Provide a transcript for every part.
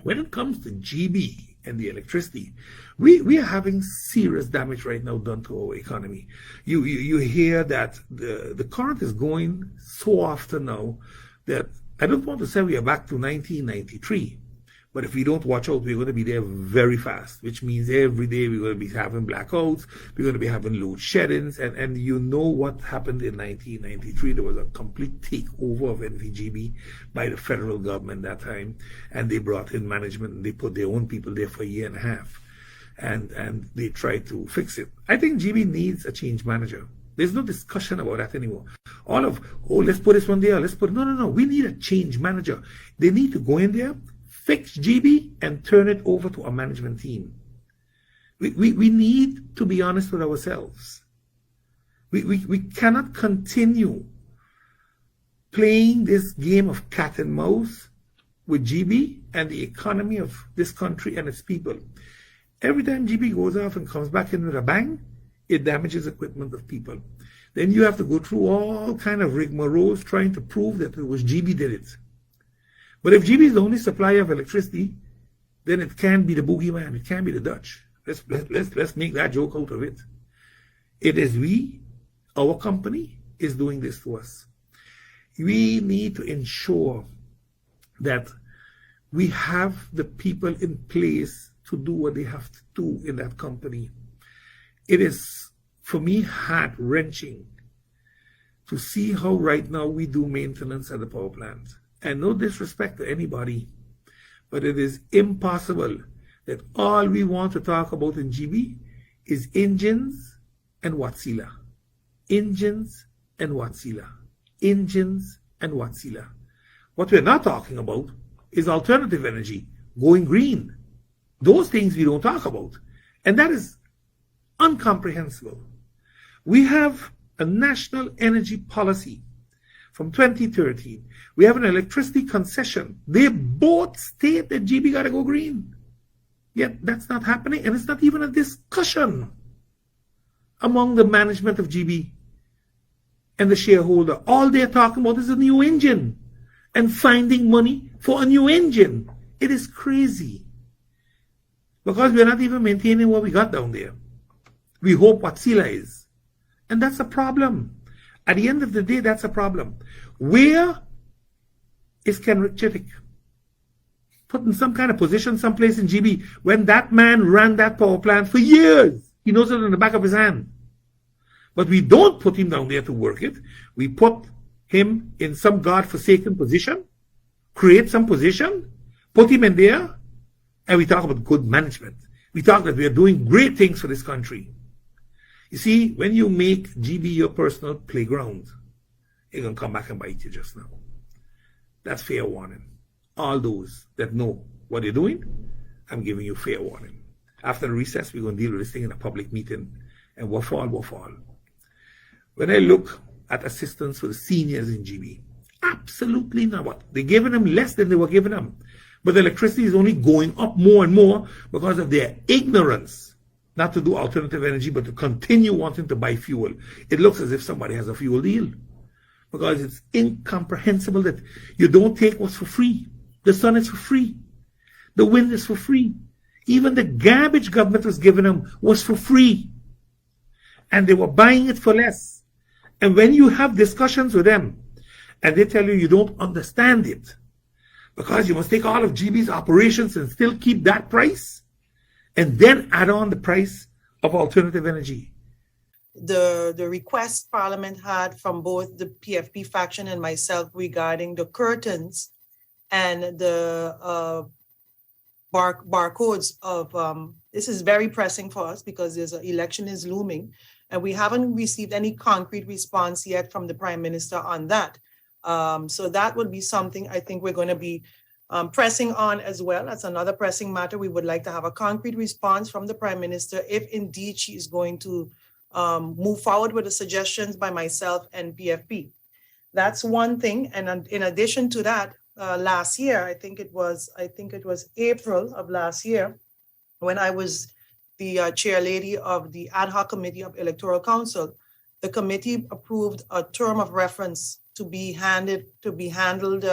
When it comes to GB and the electricity, we are having serious damage right now done to our economy. You hear that the current is going so often now that I don't want to say we are back to 1993, but if we don't watch out, we're going to be there very fast, which means every day we're going to be having blackouts, we're going to be having load sheddings, and you know what happened in 1993. There was a complete takeover of NVGB by the federal government that time, and they brought in management and they put their own people there for a year and a half, and they tried to fix it. I think GB needs a change manager. There's no discussion about that anymore. All of, let's put this one there, no. We need a change manager. They need to go in there, fix GB, and turn it over to a management team. We need to be honest with ourselves. We cannot continue playing this game of cat and mouse with GB and the economy of this country and its people. Every time GB goes off and comes back in with a bang, it damages equipment of people. Then you have to go through all kind of rigmaroles trying to prove that it was GB did it. But if GB is the only supplier of electricity, then it can't be the boogeyman. It can't be the Dutch. Let's make that joke out of it. It is our company is doing this to us. We need to ensure that we have the people in place to do what they have to do in that company. It is, for me, heart-wrenching to see how right now we do maintenance at the power plant. And no disrespect to anybody, but it is impossible that all we want to talk about in GB is engines and Watsila. Engines and Watsila. Engines and Watsila. What we're not talking about is alternative energy, going green. Those things we don't talk about. And that is incomprehensible. We have a national energy policy from 2013. We have an electricity concession. They both state that GB got to go green. Yet that's not happening, and it's not even a discussion among the management of GB and the shareholder. All they're talking about is a new engine and finding money for a new engine. It is crazy because we're not even maintaining what we got down there. We hope Watsila is. And that's a problem. At the end of the day, that's a problem. Where is Kenrick Chittick? Put in some kind of position someplace in GB when that man ran that power plant for years. He knows it in the back of his hand. But we don't put him down there to work it. We put him in some God-forsaken position, create some position, put him in there, and we talk about good management. We talk that we are doing great things for this country. You see, when you make GB your personal playground, you're going to come back and bite you just now. That's fair warning. All those that know what they're doing, I'm giving you fair warning. After the recess, we're going to deal with this thing in a public meeting. And what fall. When I look at assistance for the seniors in GB, absolutely not what. They're giving them less than they were giving them. But the electricity is only going up more and more because of their ignorance. Not to do alternative energy, but to continue wanting to buy fuel. It looks as if somebody has a fuel deal. Because it's incomprehensible that you don't take what's for free. The sun is for free. The wind is for free. Even the garbage government was giving them was for free. And they were buying it for less. And when you have discussions with them, and they tell you you don't understand it, because you must take all of GB's operations and still keep that price, and then add on the price of alternative energy. The request Parliament had from both the PFP faction and myself regarding the curtains and the barcodes of this is very pressing for us because there's an election is looming, and we haven't received any concrete response yet from the Prime Minister on that. So that would be something I think we're going to be pressing on as well. That's another pressing matter. We would like to have a concrete response from the Prime Minister if indeed she is going to move forward with the suggestions by myself and PFP. That's one thing. And in addition to that, last year, I think it was April of last year, when I was the chair lady of the ad hoc committee of Electoral Council, the committee approved a term of reference to be handled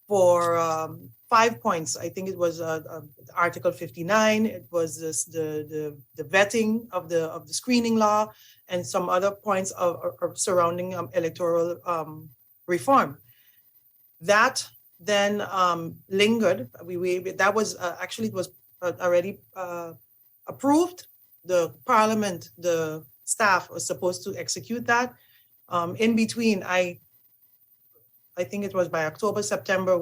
for 5 points. I think it was Article 59. It was the vetting of the screening law and some other points of surrounding electoral reform. That then lingered. That was actually it was already approved. The Parliament, the staff was supposed to execute that. In between, I think it was by October, September,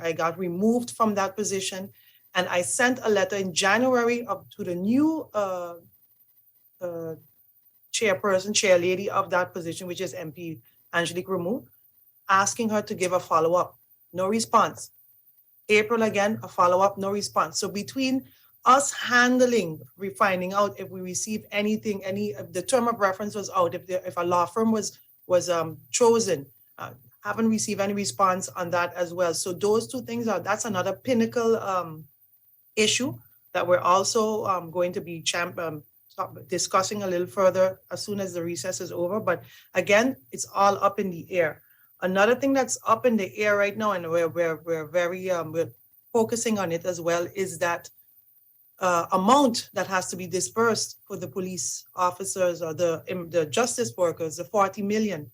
I got removed from that position, and I sent a letter in January to the new chair lady of that position, which is MP Angelique Rameau, asking her to give a follow-up. No response. April again, a follow-up, no response. So between us handling, finding out if we received anything, the term of reference was out, if a law firm was chosen, haven't received any response on that as well. So those two things that's another pinnacle issue that we're also going to be discussing a little further as soon as the recess is over. But again, it's all up in the air. Another thing that's up in the air right now, and we're very we're focusing on it as well, is that amount that has to be dispersed for the police officers or the justice workers, the 40 million.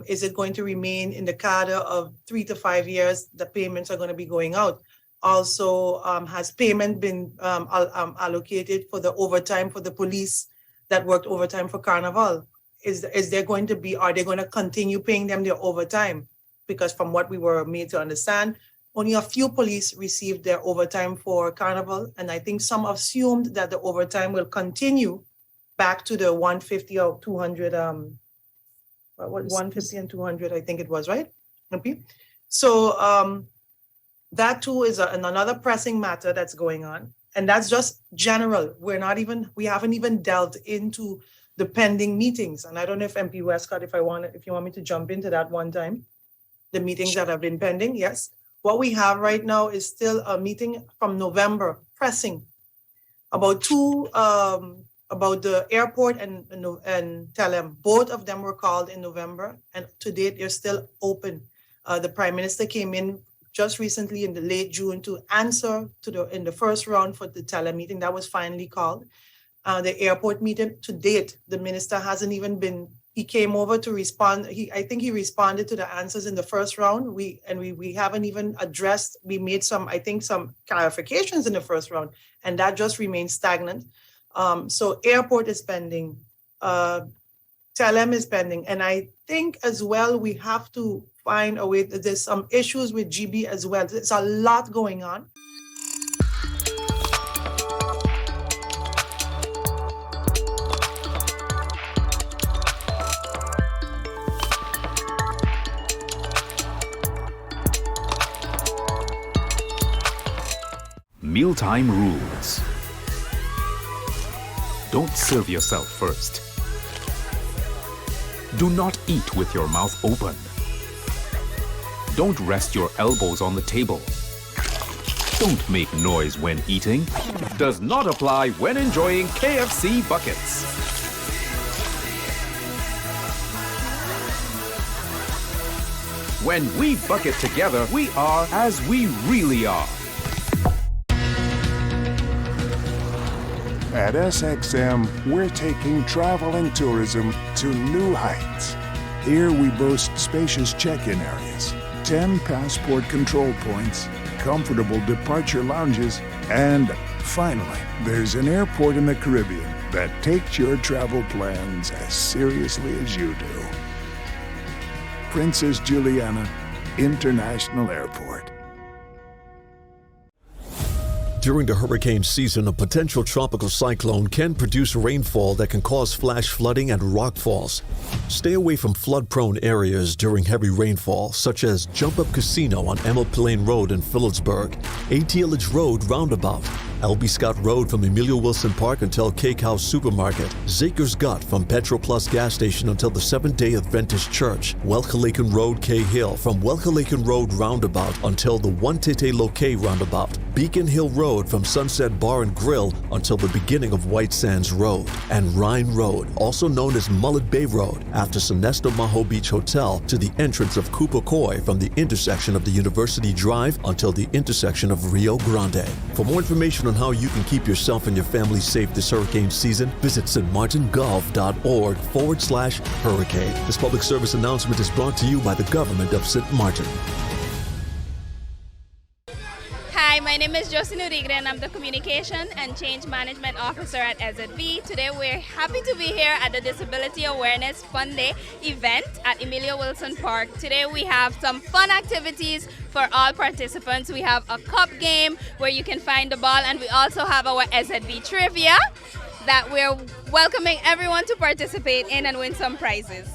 Is it going to remain in the cadre of 3 to 5 years? The payments are going to be going out. Also, has payment been allocated for the overtime for the police that worked overtime for Carnival? Are they going to continue paying them their overtime? Because from what we were made to understand, only a few police received their overtime for Carnival. And I think some assumed that the overtime will continue back to the 150 or 200, 150 and 200, I think it was, right? Okay. So that too is another pressing matter that's going on. And that's just general. We haven't even delved into the pending meetings. And I don't know if MP Westcott, if you want me to jump into that one time, the meetings that have been pending, yes. What we have right now is still a meeting from November, pressing, about the airport and Telem. Both of them were called in November, and to date, they're still open. The Prime Minister came in just recently in the late June to answer in the first round for the Telem meeting that was finally called. The airport meeting, to date, the minister hasn't even been. He came over to respond. I think he responded to the answers in the first round. We haven't even addressed. We made some clarifications in the first round, and that just remains stagnant. So airport is pending, Telem is pending, and I think as well we have to find a way. There's some issues with GB as well. There's a lot going on. Mealtime rules. Don't serve yourself first. Do not eat with your mouth open. Don't rest your elbows on the table. Don't make noise when eating. Does not apply when enjoying KFC buckets. When we bucket together, we are as we really are. At SXM, we're taking travel and tourism to new heights. Here we boast spacious check-in areas, 10 passport control points, comfortable departure lounges, and finally, there's an airport in the Caribbean that takes your travel plans as seriously as you do. Princess Juliana International Airport. During the hurricane season, a potential tropical cyclone can produce rainfall that can cause flash flooding and rockfalls. Stay away from flood-prone areas during heavy rainfall, such as Jump Up Casino on Emil Plain Road in Phillipsburg, ATLH Road Roundabout, L.B. Scott Road from Emilio Wilson Park until Cake House Supermarket, Zakers Gut from Petro Plus gas station until the Seventh-day Adventist Church, Welcalaken Road, Cahill from Welcalaken Road roundabout until the One-Tete Loque roundabout, Beacon Hill Road from Sunset Bar and Grill until the beginning of White Sands Road, and Rhine Road, also known as Mullet Bay Road, after Sonesto Maho Beach Hotel to the entrance of Cooper Coy from the intersection of the University Drive until the intersection of Rio Grande. For more information on how you can keep yourself and your family safe this hurricane season, visit stmartingolf.org/hurricane. This public service announcement is brought to you by the government of St. Martin. Hi, my name is Josie Nurigre and I'm the Communication and Change Management Officer at SZB. Today we're happy to be here at the Disability Awareness Fun Day event at Emilio Wilson Park. Today we have some fun activities for all participants. We have a cup game where you can find the ball, and we also have our SZB trivia that we're welcoming everyone to participate in and win some prizes.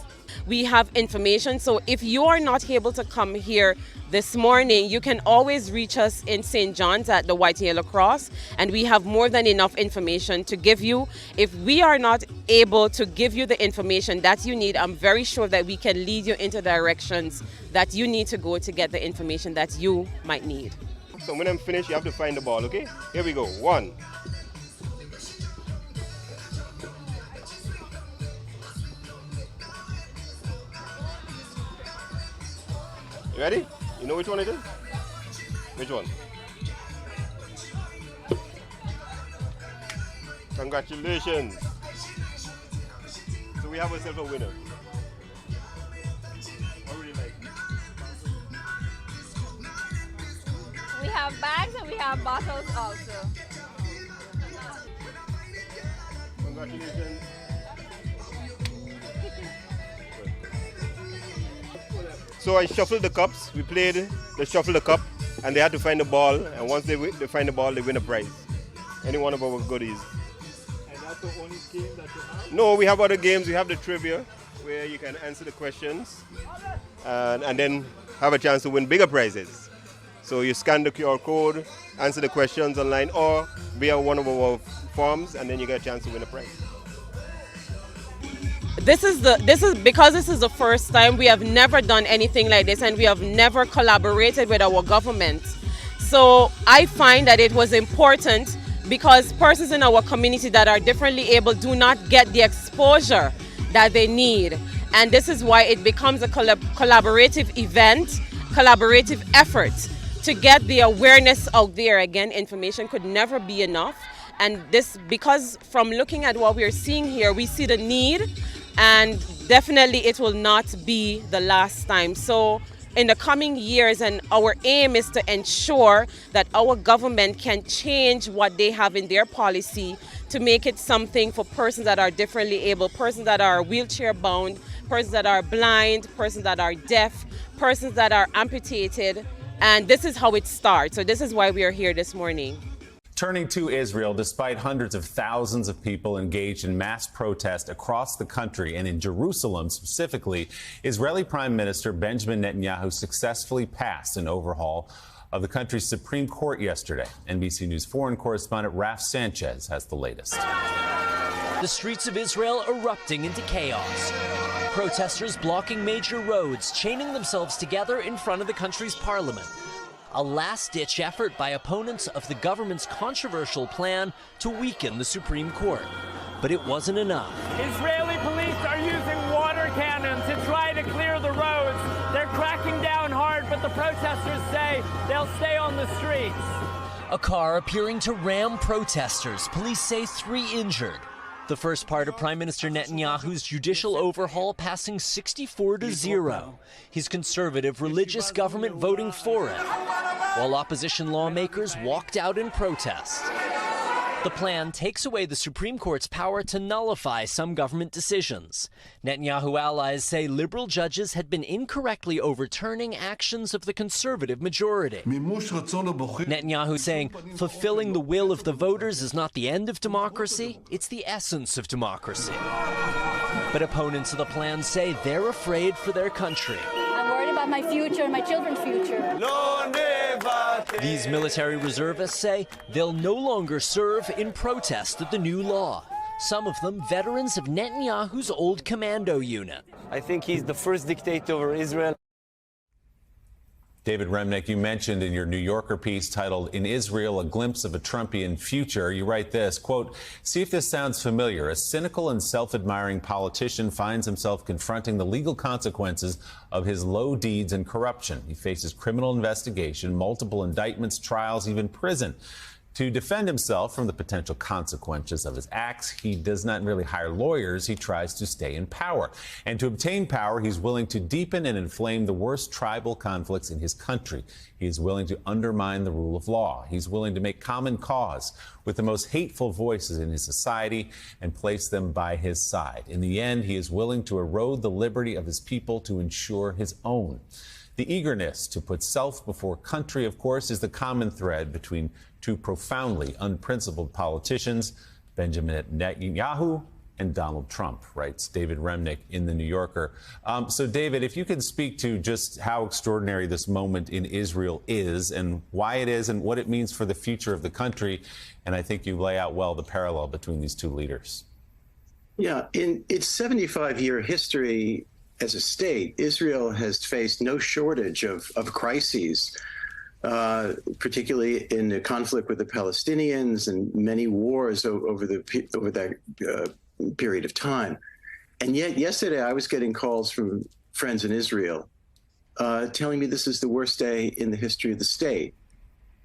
We have information, so if you are not able to come here this morning, you can always reach us in St. John's at the White and Yellow Cross, and we have more than enough information to give you. If we are not able to give you the information that you need, I'm very sure that we can lead you into directions that you need to go to get the information that you might need. So when I'm finished, you have to find the ball, okay? Here we go. 1. You ready? You know which one it is? Which one? Congratulations. So we have ourselves a winner. What would you like? We have bags and we have bottles also. Congratulations. So I shuffled the cups. We played the shuffle the cup, and they had to find the ball. And once they find the ball, they win a prize. Any one of our goodies. And that's the only game that you have? No, we have other games. We have the trivia, where you can answer the questions, and then have a chance to win bigger prizes. So you scan the QR code, answer the questions online, or via one of our forms, and then you get a chance to win a prize. This is because this is the first time. We have never done anything like this, and we have never collaborated with our government. So I find that it was important because persons in our community that are differently able do not get the exposure that they need. And this is why it becomes a collaborative event, collaborative effort to get the awareness out there. Again, information could never be enough. And this, because from looking at what we're seeing here, we see the need, and definitely it will not be the last time. So in the coming years, and our aim is to ensure that our government can change what they have in their policy to make it something for persons that are differently able, persons that are wheelchair bound, persons that are blind, persons that are deaf, persons that are amputated. And this is how it starts. So this is why we are here this morning. Turning to Israel, despite hundreds of thousands of people engaged in mass protest across the country and in Jerusalem specifically, Israeli Prime Minister Benjamin Netanyahu successfully passed an overhaul of the country's Supreme Court yesterday. NBC News foreign correspondent Raf Sanchez has the latest. The streets of Israel erupting into chaos. Protesters blocking major roads, chaining themselves together in front of the country's parliament. A last-ditch effort by opponents of the government's controversial plan to weaken the Supreme Court. But it wasn't enough. Israeli police are using water cannons to try to clear the roads. They're cracking down hard, but the protesters say they'll stay on the streets. A car appearing to ram protesters. Police say 3 injured. The first part of Prime Minister Netanyahu's judicial overhaul passing 64-0. His conservative religious government voting for it, while opposition lawmakers walked out in protest. The plan takes away the Supreme Court's power to nullify some government decisions. Netanyahu allies say liberal judges had been incorrectly overturning actions of the conservative majority. Netanyahu saying fulfilling the will of the voters is not the end of democracy, it's the essence of democracy. But opponents of the plan say they're afraid for their country. I'm worried about my future and my children's future. These military reservists say they'll no longer serve in protest of the new law. Some of them veterans of Netanyahu's old commando unit. I think he's the first dictator over Israel. David Remnick, you mentioned in your New Yorker piece titled "In Israel, a Glimpse of a Trumpian Future," you write this, quote, "See if this sounds familiar. A cynical and self-admiring politician finds himself confronting the legal consequences of his low deeds and corruption. He faces criminal investigation, multiple indictments, trials, even prison. To defend himself from the potential consequences of his acts, he does not really hire lawyers. He tries to stay in power. And to obtain power, he's willing to deepen and inflame the worst tribal conflicts in his country. He is willing to undermine the rule of law. He's willing to make common cause with the most hateful voices in his society and place them by his side. In the end, he is willing to erode the liberty of his people to ensure his own." The eagerness to put self before country, of course, is the common thread between two profoundly unprincipled politicians, Benjamin Netanyahu and Donald Trump, writes David Remnick in The New Yorker. So, David, if you could speak to just how extraordinary this moment in Israel is and why it is and what it means for the future of the country. And I think you lay out well the parallel between these two leaders. Yeah, in its 75-year history as a state, Israel has faced no shortage of crises, particularly in the conflict with the Palestinians and many wars over that period of time. And yet yesterday I was getting calls from friends in Israel telling me this is the worst day in the history of the state,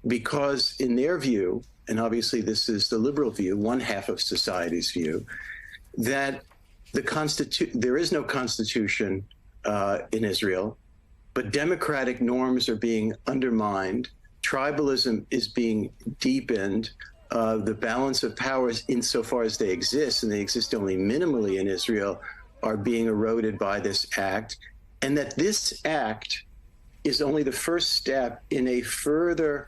because in their view, and obviously this is the liberal view, one half of society's view, that there is no constitution in Israel, but democratic norms are being undermined. Tribalism is being deepened. The balance of powers, insofar as they exist, and they exist only minimally in Israel, are being eroded by this act. And that this act is only the first step in a further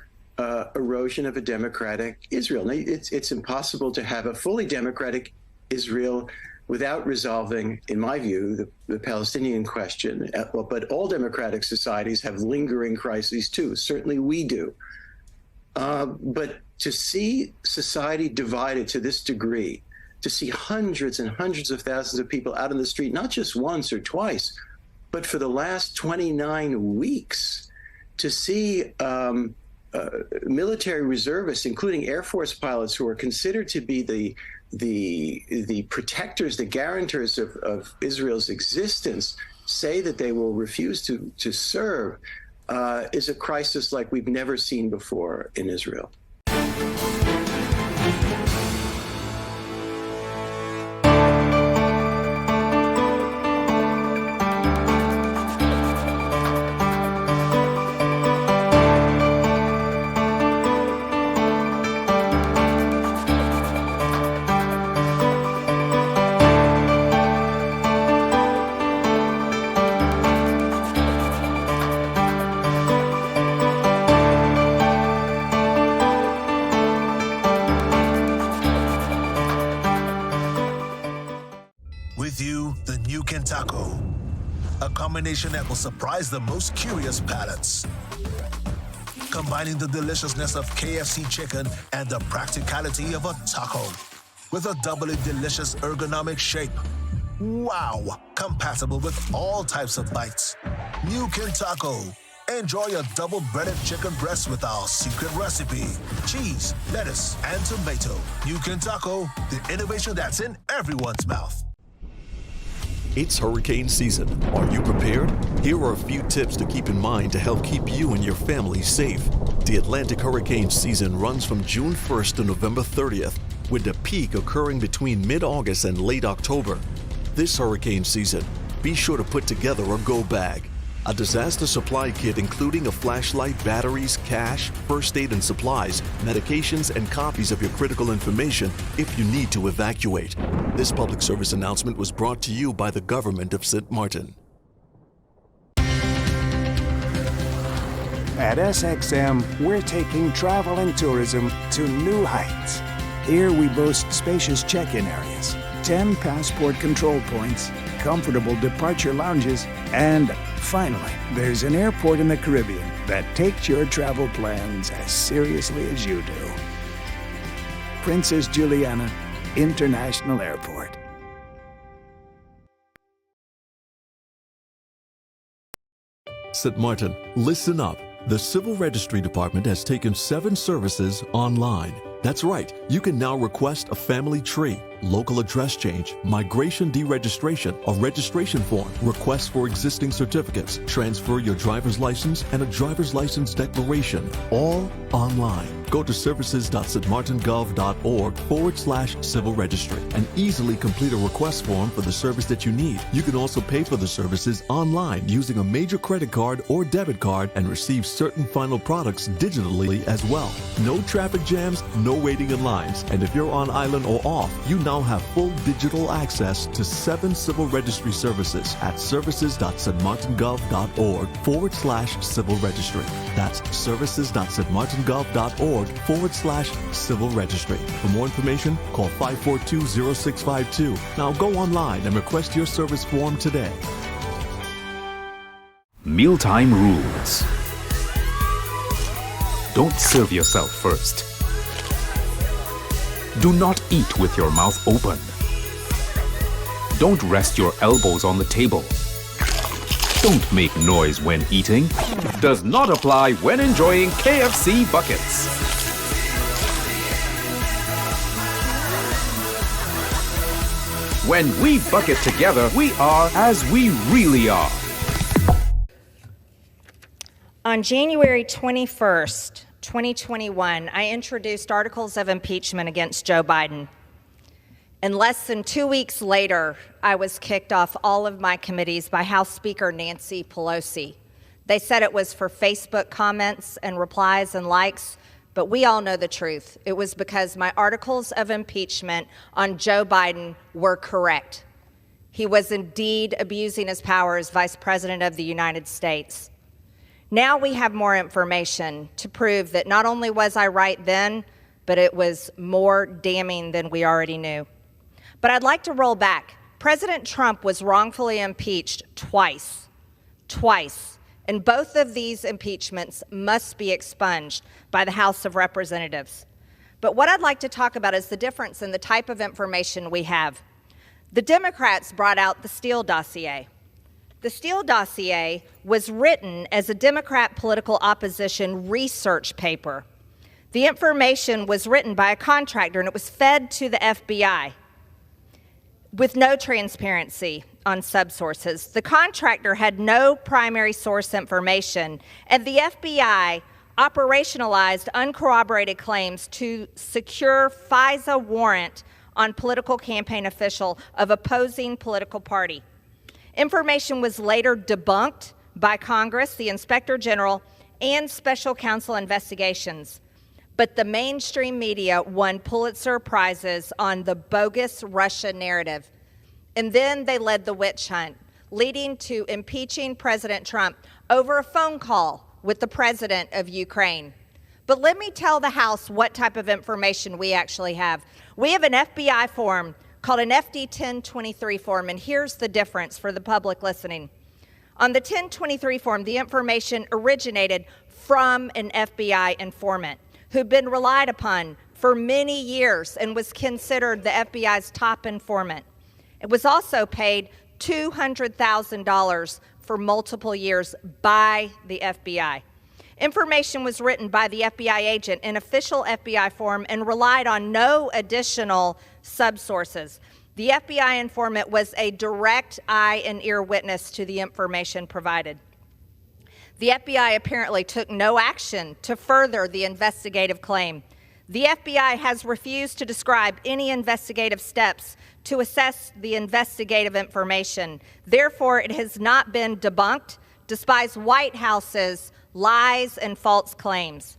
erosion of a democratic Israel. Now, it's impossible to have a fully democratic Israel without resolving, in my view, the Palestinian question. But all democratic societies have lingering crises too. Certainly we do. But to see society divided to this degree, to see hundreds and hundreds of thousands of people out on the street, not just once or twice, but for the last 29 weeks, to see military reservists, including Air Force pilots who are considered to be the protectors, the guarantors of Israel's existence, say that they will refuse to serve, is a crisis like we've never seen before in Israel. A combination that will surprise the most curious palates. Combining the deliciousness of KFC chicken and the practicality of a taco with a doubly delicious ergonomic shape. Wow! Compatible with all types of bites. New Taco. Enjoy a double breaded chicken breast with our secret recipe. Cheese, lettuce, and tomato. New Taco, the innovation that's in everyone's mouth. It's hurricane season. Are you prepared? Here are a few tips to keep in mind to help keep you and your family safe. The Atlantic hurricane season runs from June 1st to November 30th, with the peak occurring between mid-August and late October. This hurricane season, be sure to put together a go bag. A disaster supply kit including a flashlight, batteries, cash, first aid and supplies, medications, and copies of your critical information if you need to evacuate. This public service announcement was brought to you by the government of St. Martin. At SXM, we're taking travel and tourism to new heights. Here we boast spacious check-in areas, 10 passport control points, comfortable departure lounges, and Finally, there's an airport in the Caribbean that takes your travel plans as seriously as you do. Princess Juliana International Airport. St. Martin, listen up. The Civil Registry Department has taken 7 services online. That's right, you can now request a family tree, local address change, migration deregistration, a registration form, requests for existing certificates, transfer your driver's license, and a driver's license declaration, all online. Go to services.stmartingov.org/civil registry and easily complete a request form for the service that you need. You can also pay for the services online using a major credit card or debit card and receive certain final products digitally as well. No traffic jams, no waiting in lines. And if you're on island or off, you now have full digital access to 7 civil registry services at services.stmartingov.org/civil registry. That's services.stmartingov.org/civil registry. For more information, call 542-0652. Now go online and request your service form today. Mealtime rules. Don't serve yourself first. Do not eat with your mouth open. Don't rest your elbows on the table. Don't make noise when eating. Does not apply when enjoying KFC buckets. When we bucket together, we are as we really are. On January 21st, 2021, I introduced articles of impeachment against Joe Biden. And less than 2 weeks later, I was kicked off all of my committees by House Speaker Nancy Pelosi. They said it was for Facebook comments and replies and likes, but we all know the truth. It was because my articles of impeachment on Joe Biden were correct. He was indeed abusing his power as Vice President of the United States. Now we have more information to prove that not only was I right then, but it was more damning than we already knew. But I'd like to roll back. President Trump was wrongfully impeached twice, and both of these impeachments must be expunged by the House of Representatives. But what I'd like to talk about is the difference in the type of information we have. The Democrats brought out the Steele dossier. The Steele dossier was written as a Democrat political opposition research paper. The information was written by a contractor and it was fed to the FBI with no transparency on subsources. The contractor had no primary source information, and the FBI operationalized uncorroborated claims to secure FISA warrant on political campaign official of opposing political party. Information was later debunked by Congress, the Inspector General, and Special Counsel investigations. But the mainstream media won Pulitzer Prizes on the bogus Russia narrative. And then they led the witch hunt, leading to impeaching President Trump over a phone call with the president of Ukraine. But let me tell the House what type of information we actually have. We have an FBI form called an FD 1023 form, and here's the difference for the public listening. On the 1023 form, the information originated from an FBI informant who'd been relied upon for many years and was considered the FBI's top informant. It was also paid $200,000 for multiple years by the FBI. Information was written by the FBI agent in official FBI form and relied on no additional subsources. The FBI informant was a direct eye and ear witness to the information provided. The FBI apparently took no action to further the investigative claim. The FBI has refused to describe any investigative steps to assess the investigative information. Therefore, it has not been debunked, despite White House's lies and false claims.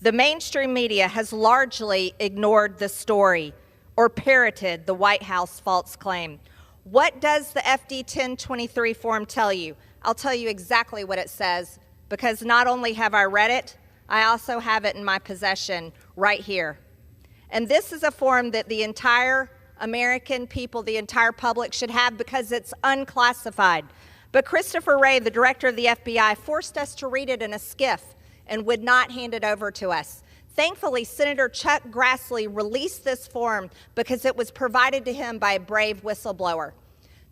The mainstream media has largely ignored the story or parroted the White House false claim. What does the FD 1023 form tell you? I'll tell you exactly what it says, because not only have I read it, I also have it in my possession right here. And this is a form that the entire American people, the entire public should have, because it's unclassified. But Christopher Wray, the director of the FBI, forced us to read it in a skiff and would not hand it over to us. Thankfully, Senator Chuck Grassley released this form because it was provided to him by a brave whistleblower.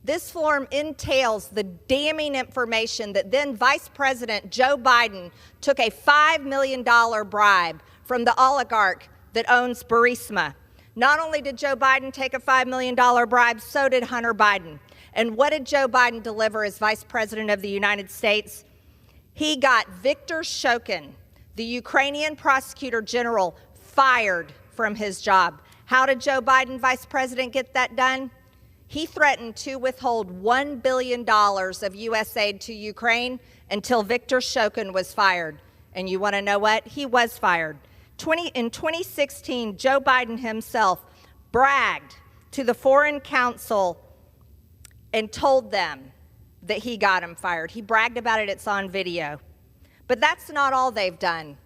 This form entails the damning information that then Vice President Joe Biden took a $5 million bribe from the oligarch that owns Burisma. Not only did Joe Biden take a $5 million bribe, so did Hunter Biden. And what did Joe Biden deliver as Vice President of the United States? He got Viktor Shokin, the Ukrainian prosecutor general, fired from his job. How did Joe Biden, Vice President, get that done? He threatened to withhold $1 billion of U.S. aid to Ukraine until Viktor Shokin was fired. And you want to know what? He was fired. In 2016, Joe Biden himself bragged to the Foreign Council and told them that he got him fired. He bragged about it. It's on video. But that's not all they've done.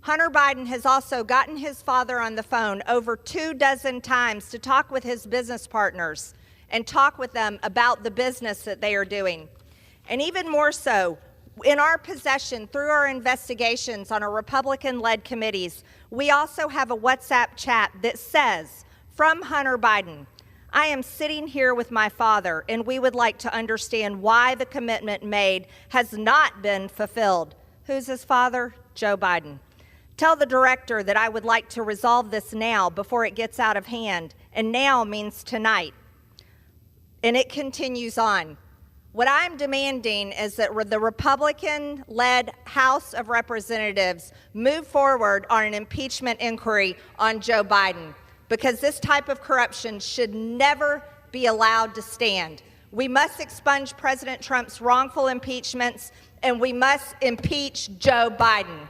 Hunter Biden has also gotten his father on the phone over 24 times to talk with his business partners and talk with them about the business that they are doing. And even more so, in our possession, through our investigations on our Republican-led committees, we also have a WhatsApp chat that says, from Hunter Biden, I am sitting here with my father, and we would like to understand why the commitment made has not been fulfilled. Who's his father? Joe Biden. Tell the director that I would like to resolve this now before it gets out of hand, and now means tonight. And it continues on. What I'm demanding is that the Republican-led House of Representatives move forward on an impeachment inquiry on Joe Biden, because this type of corruption should never be allowed to stand. We must expunge President Trump's wrongful impeachments, and we must impeach Joe Biden.